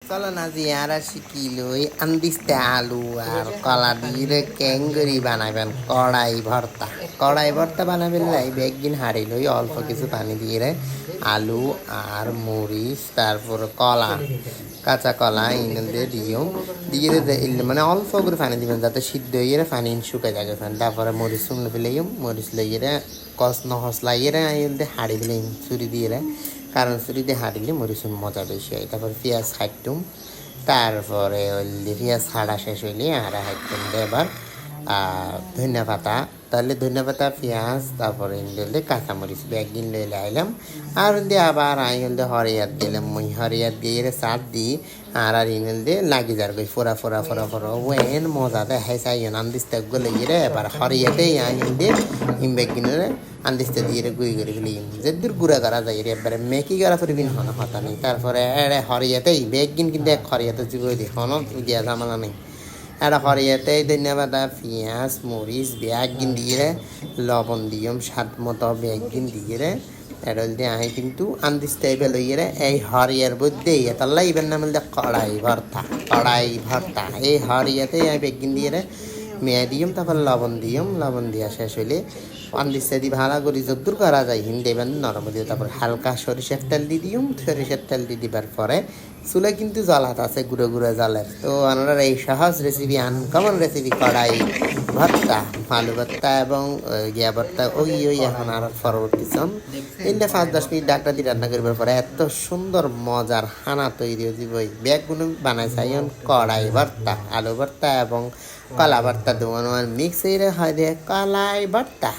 চলো না যে আর শিখিলই আন্দিস্তে আলু আর কলা দিয়ে ক্যাঙ্গুরি বানাবেন কড়াই ভর্তা বানাবেন লাই একদিন হারিলই অল্প কিছু পানি দিয়ে আলু আর মরিচ তারপর কলা কাঁচা কলা ইনে দিয়ে মানে অল্প করে পানি দিবেন যাতে সিদ্ধ হয়ে পানি শুকাই যায় তারপরে মরিচ শুকনো ফেলাইম মরিচ লইয়ে কস নহস লাইয়ে হাড়ি দিলাম চুরি দিয়ে কারণ চুরি দিয়ে হাঁড়িলে মরিচুন মজা বেশি হয় তারপর পেঁয়াজ হাঁটতুম তারপরে পেঁয়াজ হাঁড়া শেষ হইলে হাঁড়া হাঁটতুম এবার ধনিয়া পাতা তাহলে ধনিয়া পাতা পেঁয়াজ তারপরে ইন্ডে কাঁচামরিচ একদিন লইলে আইলাম আর দিয়ে আবার আই হলদে হরিয়াত দিলাম হরিয়াত দিয়ে চাট দিই আর ইনেল দিয়ে লাগি যার গই ফোরা ফোরা ফোরা ফোরা ওয়েন মজা দেখাই চাই আন্দিস্তে গলে গিয়ে এবার হরিয়াতে আইন দিয়ে ইমবেগিনের আন্দিস্তে দিয়ে গুই করে গেলি যেদূর গুঁড়া করা যায় এবারে মেকি করা পরিবিন হন হতা নেই তারপরে হরিয়াতেই বেগিন কিন্তু এক হরিয়াতে জীবই দিই হন গিয়া জামালা নেই এটা হরিয়াতে ধন্যবাদ পেঁয়াজ মরিচ বেগিন দিয়ে লবণ দিয়ম স্বাদ মতো বেগিন দিয়ে এটা দিয়ে আই কিন্তু আন্দিস্তে এবার লইয়ে এই হরিয়ার মধ্যে তাল্লা ইবেন নাম কড়াই ভর্তা এই হরিয়াতে আমি বেগিন দিয়ে মেয়ে দিয়ম তারপর লবণ দিয়া শেষ হইলে আন্দিস্তে দি ভাড়া করি যদ্দূর করা যায় হিন্দি এবার নরম দিয়ে তারপর হালকা সরিষার তেল দিয়ে দিয়ম সরিষার তেল দিয়ে দিবার পরে চুলে কিন্তু জলাত আছে গুঁড়ো গুঁড়ো জলের তো আপনারা এই সহজ রেসিপি আনকমন রেসিপি কড়াই ভর্তা আলু ভর্তা এবং গিয়া ভর্তা ওই এখন আর পরবর্তী চন এলে 5-10 মিনিট ডাকটা দিয়ে রান্না করবার পরে এত সুন্দর মজার হানা তৈরি হয়ে যাবে ব্যাগগুলো বানাই চাই কড়াই ভর্তা আলু ভর্তা এবং কলা ভর্তা দোকান মিক্স হয়ে হয় কলাই ভর্তা।